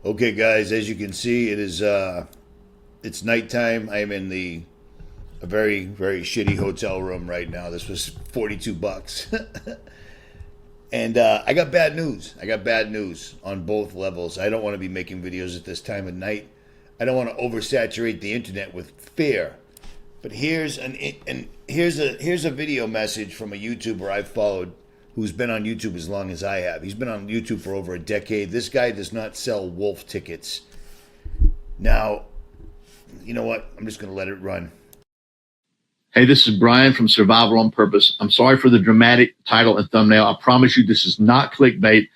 Okay, guys, as you can see, it's nighttime. I am in a very shitty hotel room right now. This was $42, and I got bad news. I got bad news on both levels. I don't want to be making videos at this time of night. I don't want to oversaturate the internet with fear. But here's a video message from a YouTuber I've followed, who's been on YouTube as long as I have. He's been on YouTube for over a decade. This guy does not sell wolf tickets. Now, you know what? I'm just going to let it run. Hey, this is Brian from Survival on Purpose. I'm sorry for the dramatic title and thumbnail. I promise you this is not clickbait.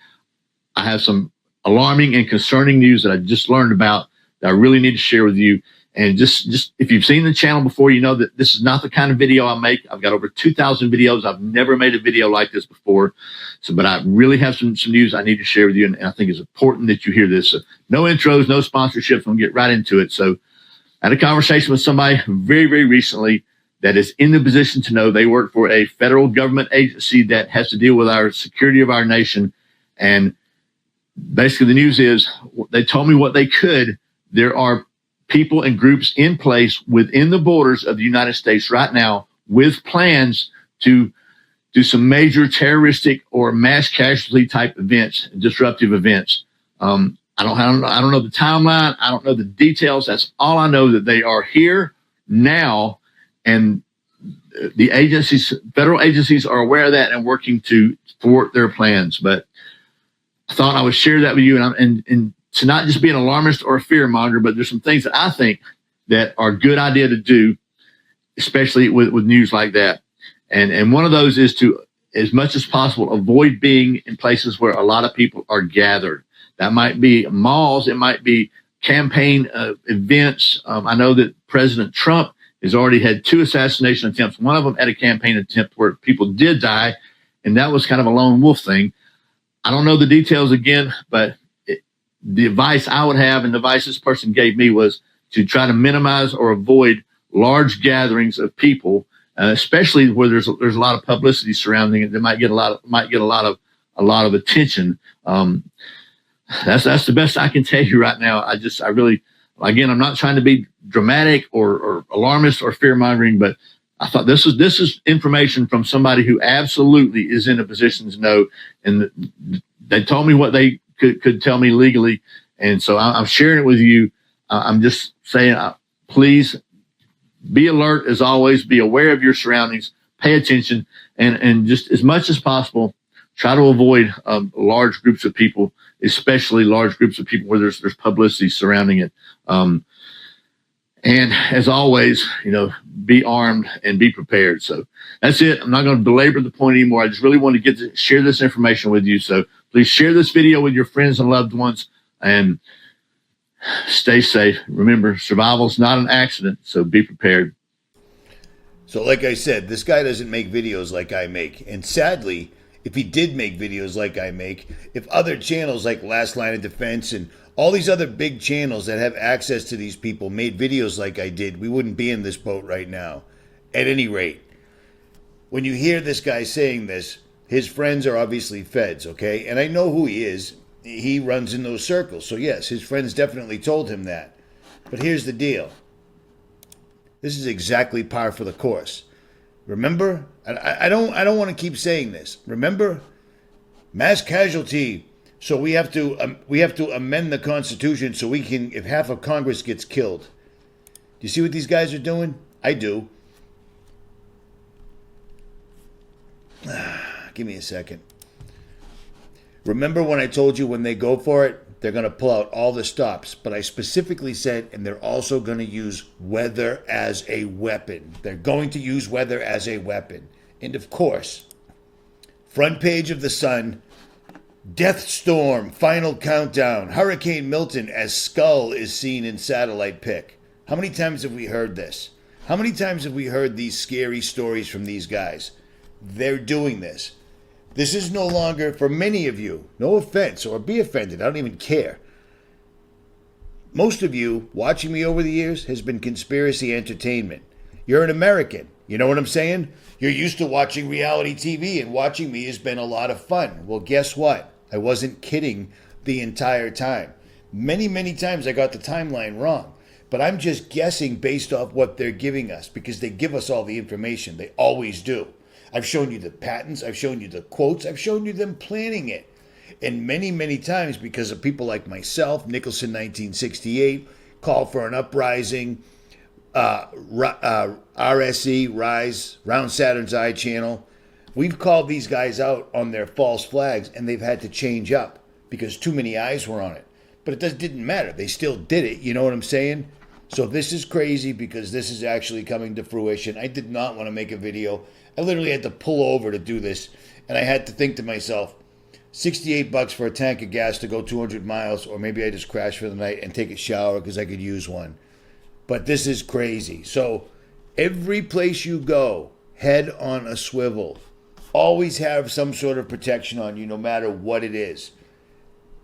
I have some alarming and concerning news that I just learned about that I really need to share with you. And just if you've seen the channel before, you know that this is not the kind of video I make. I've got over 2,000 videos. I've never made a video like this before. But I really have some news I need to share with you. And I think it's important that you hear this. So no intros, no sponsorships. I'm going to get right into it. So I had a conversation with somebody very recently that is in the position to know they work for a federal government agency that has to deal with our security of our nation. And basically the news is they told me what they could. There are people and groups in place within the borders of the United States right now with plans to do some major terroristic or mass casualty type events, disruptive events. I don't know the timeline. I don't know the details. That's all I know, that they are here now, and the agencies, federal agencies, are aware of that and working to thwart their plans. But I thought I would share that with you, and to not just be an alarmist or a fear monger, but there's some things that I think that are a good idea to do, especially with news like that. And one of those is to, as much as possible, avoid being in places where a lot of people are gathered. That might be malls. It might be campaign events. I know that President Trump has already had 2 assassination attempts. One of them at a campaign attempt where people did die, and that was kind of a lone wolf thing. I don't know the details again, but the advice I would have, and the advice this person gave me, was to try to minimize or avoid large gatherings of people, especially where there's a lot of publicity surrounding it. They might get a lot of attention. That's the best I can tell you right now. I really, again, I'm not trying to be dramatic or alarmist or fear mongering, but I thought this is information from somebody who absolutely is in a position to know, and they told me what they could tell me legally, and so I'm sharing it with you. I'm just saying, please be alert as always. Be aware of your surroundings. Pay attention, and just as much as possible, try to avoid large groups of people, especially large groups of people where there's publicity surrounding it. And as always, be armed and be prepared. So that's it. I'm not going to belabor the point anymore. I just really want to share this information with you. So please share this video with your friends and loved ones, and stay safe. Remember, survival is not an accident, so be prepared. So like I said, this guy doesn't make videos like I make. And sadly, if he did make videos like I make, if other channels like Last Line of Defense and all these other big channels that have access to these people made videos like I did, we wouldn't be in this boat right now. At any rate, when you hear this guy saying this, his friends are obviously feds, okay? And I know who he is. He runs in those circles. So yes, his friends definitely told him that. But here's the deal. This is exactly par for the course. Remember? I don't want to keep saying this. Remember? Mass casualty. So we have to amend the Constitution so we can, if half of Congress gets killed. Do you see what these guys are doing? I do. Give me a second. Remember when I told you when they go for it, they're going to pull out all the stops. But I specifically said, and they're also going to use weather as a weapon. They're going to use weather as a weapon. And of course, front page of the Sun, Death Storm, Final Countdown, Hurricane Milton as skull is seen in satellite pic. How many times have we heard this? How many times have we heard these scary stories from these guys? They're doing this. This is no longer, for many of you, no offense or be offended, I don't even care. Most of you watching me over the years has been conspiracy entertainment. You're an American. You know what I'm saying? You're used to watching reality TV, and watching me has been a lot of fun. Well, guess what? I wasn't kidding the entire time. Many, many times I got the timeline wrong. But I'm just guessing based off what they're giving us because they give us all the information. They always do. I've shown you the patents. I've shown you the quotes. I've shown you them planning it. And many, many times because of people like myself, Nicholson 1968, Call for an Uprising, RSE, Rise, Round Saturn's Eye channel. We've called these guys out on their false flags and they've had to change up because too many eyes were on it. But it didn't matter. They still did it. You know what I'm saying? So this is crazy because this is actually coming to fruition. I did not want to make a video. I literally had to pull over to do this. And I had to think to myself, $68 for a tank of gas to go 200 miles, or maybe I just crash for the night and take a shower because I could use one. But this is crazy. So every place you go, head on a swivel. Always have some sort of protection on you, no matter what it is.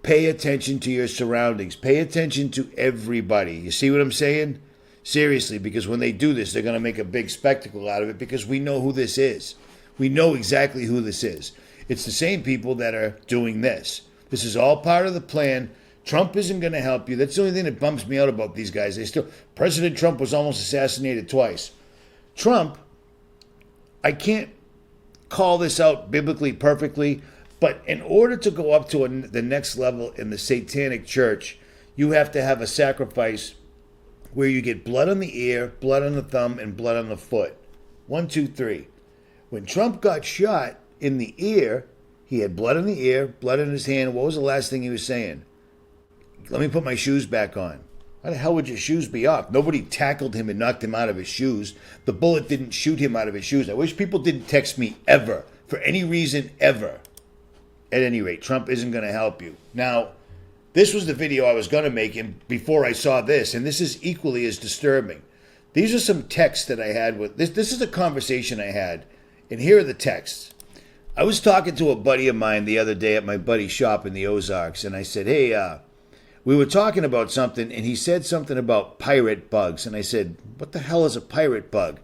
Pay attention to your surroundings. Pay attention to everybody. You see what I'm saying? Seriously, because when they do this, they're going to make a big spectacle out of it because we know who this is. We know exactly who this is. It's the same people that are doing this. This is all part of the plan. Trump isn't going to help you. That's the only thing that bumps me out about these guys. President Trump was almost assassinated twice. Trump, I can't call this out biblically perfectly, but in order to go up to the next level in the satanic church, you have to have a sacrifice where you get blood on the ear, blood on the thumb, and blood on the foot. 1, 2, 3. When Trump got shot in the ear, he had blood on the ear, blood in his hand. What was the last thing he was saying? Let me put my shoes back on. How the hell would your shoes be off? Nobody tackled him and knocked him out of his shoes. The bullet didn't shoot him out of his shoes. I wish people didn't text me ever, for any reason ever. At any rate, Trump isn't going to help you. Now, this was the video I was going to make before I saw this, and this is equally as disturbing. These are some texts that I had with this. This is a conversation I had, and here are the texts. I was talking to a buddy of mine the other day at my buddy's shop in the Ozarks, and I said, hey, we were talking about something, and he said something about pirate bugs, and I said, what the hell is a pirate bug?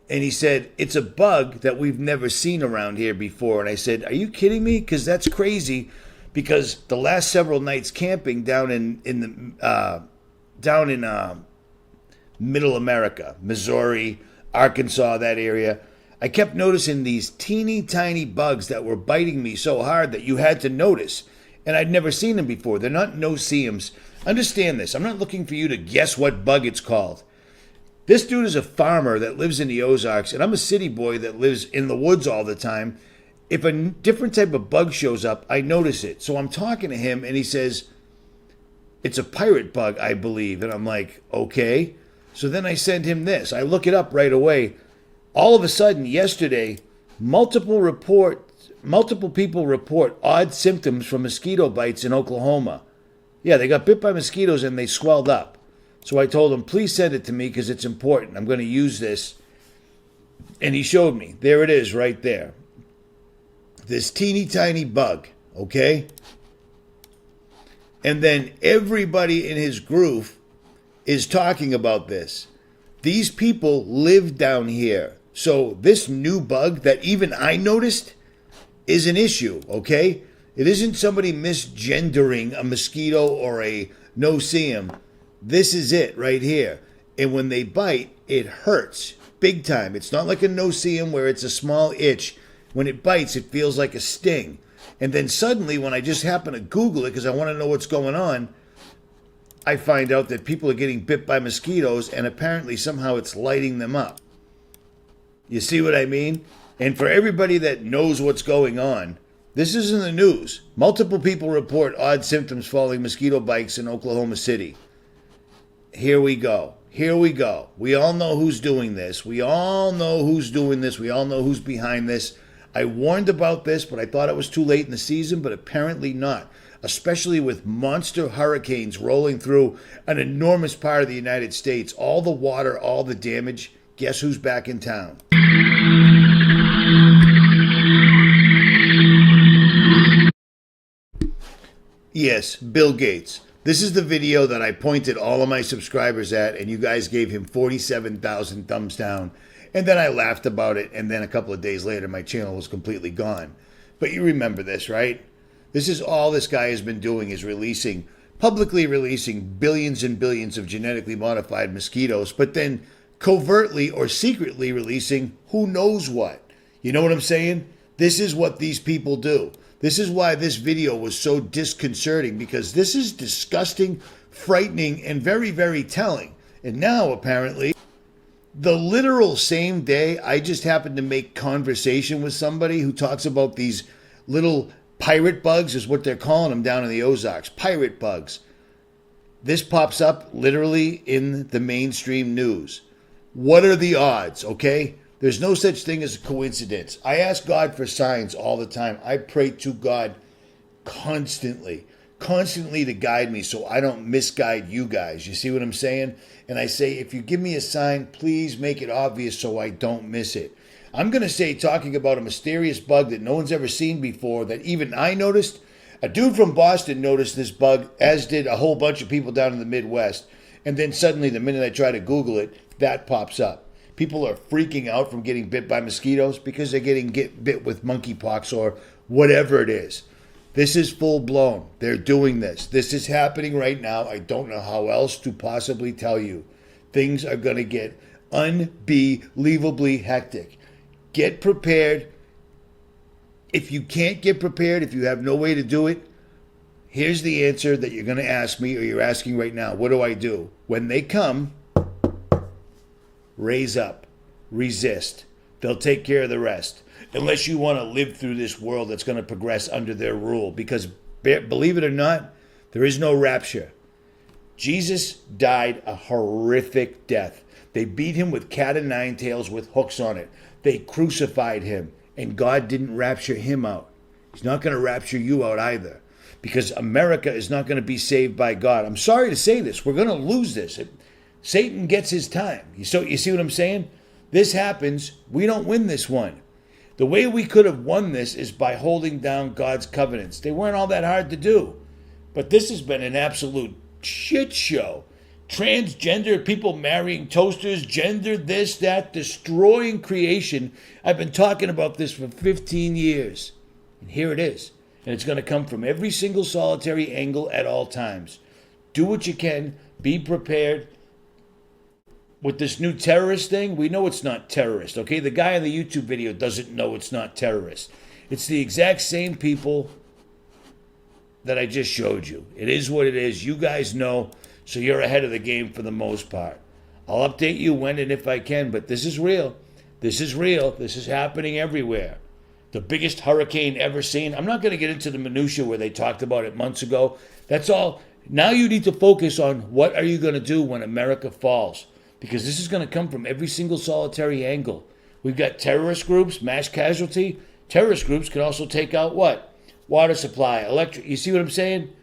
And he said, it's a bug that we've never seen around here before. And I said, are you kidding me? Because that's crazy. Because the last several nights camping down in Middle America, Missouri, Arkansas, that area, I kept noticing these teeny tiny bugs that were biting me so hard that you had to notice. And I'd never seen them before. They're not no-see-ums. Understand this. I'm not looking for you to guess what bug it's called. This dude is a farmer that lives in the Ozarks, and I'm a city boy that lives in the woods all the time. If a different type of bug shows up, I notice it. So I'm talking to him, and he says, it's a pirate bug, I believe. And I'm like, okay. So then I send him this. I look it up right away. All of a sudden, yesterday, multiple people report odd symptoms from mosquito bites in Oklahoma. Yeah, they got bit by mosquitoes, and they swelled up. So I told him, please send it to me because it's important. I'm going to use this. And he showed me. There it is right there. This teeny tiny bug, okay? And then everybody in his group is talking about this. These people live down here. So this new bug that even I noticed is an issue, okay? It isn't somebody misgendering a mosquito or a no-see-em. This is it right here. And when they bite, it hurts big time. It's not like a no-see-em where it's a small itch. When it bites, it feels like a sting. And then suddenly, when I just happen to Google it because I want to know what's going on, I find out that people are getting bit by mosquitoes and apparently somehow it's lighting them up. You see what I mean? And for everybody that knows what's going on, this is in the news. Multiple people report odd symptoms following mosquito bites in Oklahoma City. Here we go. Here we go. We all know who's doing this. We all know who's doing this. We all know who's behind this. I warned about this, but I thought it was too late in the season, but apparently not. Especially with monster hurricanes rolling through an enormous part of the United States. All the water, all the damage. Guess who's back in town? Yes, Bill Gates. This is the video that I pointed all of my subscribers at, and you guys gave him 47,000 thumbs down. And then I laughed about it, and then a couple of days later, my channel was completely gone. But you remember this, right? This is all this guy has been doing, is releasing publicly releasing billions and billions of genetically modified mosquitoes, but then covertly or secretly releasing who knows what. You know what I'm saying? This is what these people do. This is why this video was so disconcerting, because this is disgusting, frightening, and very, very telling. And now, apparently, the literal same day, I just happened to make conversation with somebody who talks about these little pirate bugs, is what they're calling them down in the Ozarks. Pirate bugs. This pops up literally in the mainstream news. What are the odds, okay? There's no such thing as a coincidence. I ask God for signs all the time. I pray to God constantly to guide me so I don't misguide you guys. You see what I'm saying? And I say, if you give me a sign, please make it obvious so I don't miss it. I'm going to say, talking about a mysterious bug that no one's ever seen before, that even I noticed. A dude from Boston noticed this bug, as did a whole bunch of people down in the Midwest. And then suddenly, the minute I try to Google it, that pops up. People are freaking out from getting bit by mosquitoes because they're getting bit with monkeypox or whatever it is. This is full blown. They're doing this. This is happening right now. I don't know how else to possibly tell you. Things are going to get unbelievably hectic. Get prepared. If you can't get prepared, if you have no way to do it, here's the answer that you're going to ask me, or you're asking right now. What do I do? When they come, raise up, resist. They'll take care of the rest. Unless you want to live through this world that's going to progress under their rule. Because believe it or not, there is no rapture. Jesus died a horrific death. They beat him with cat o' nine tails with hooks on it. They crucified him, and God didn't rapture him out. He's not going to rapture you out either, because America is not going to be saved by God. I'm sorry to say this. We're going to lose this. Satan gets his time. You see what I'm saying? This happens. We don't win this one. The way we could have won this is by holding down God's covenants. They weren't all that hard to do. But this has been an absolute shit show. Transgender people marrying toasters, gender this, that, destroying creation. I've been talking about this for 15 years. And here it is. And it's going to come from every single solitary angle at all times. Do what you can. Be prepared. With this new terrorist thing, we know it's not terrorist, okay? The guy in the YouTube video doesn't know it's not terrorist. It's the exact same people that I just showed you. It is what it is. You guys know, so you're ahead of the game for the most part. I'll update you when and if I can, but this is real. This is real. This is happening everywhere. The biggest hurricane ever seen. I'm not going to get into the minutia where they talked about it months ago. That's all. Now you need to focus on what are you going to do when America falls. Because this is going to come from every single solitary angle. We've got terrorist groups, mass casualty. Terrorist groups can also take out what? Water supply, electric. You see what I'm saying?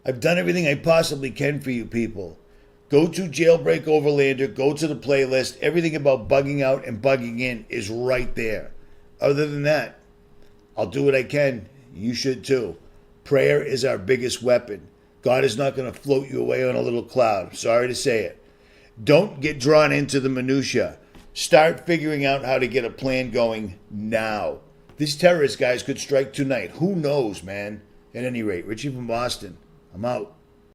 I've done everything I possibly can for you people. Go to Jailbreak Overlander. Go to the playlist. Everything about bugging out and bugging in is right there. Other than that, I'll do what I can. You should too. Prayer is our biggest weapon. God is not going to float you away on a little cloud. I'm sorry to say it. Don't get drawn into the minutia. Start figuring out how to get a plan going now. These terrorist guys could strike tonight. Who knows, man? At any rate, Richie from Boston. I'm out.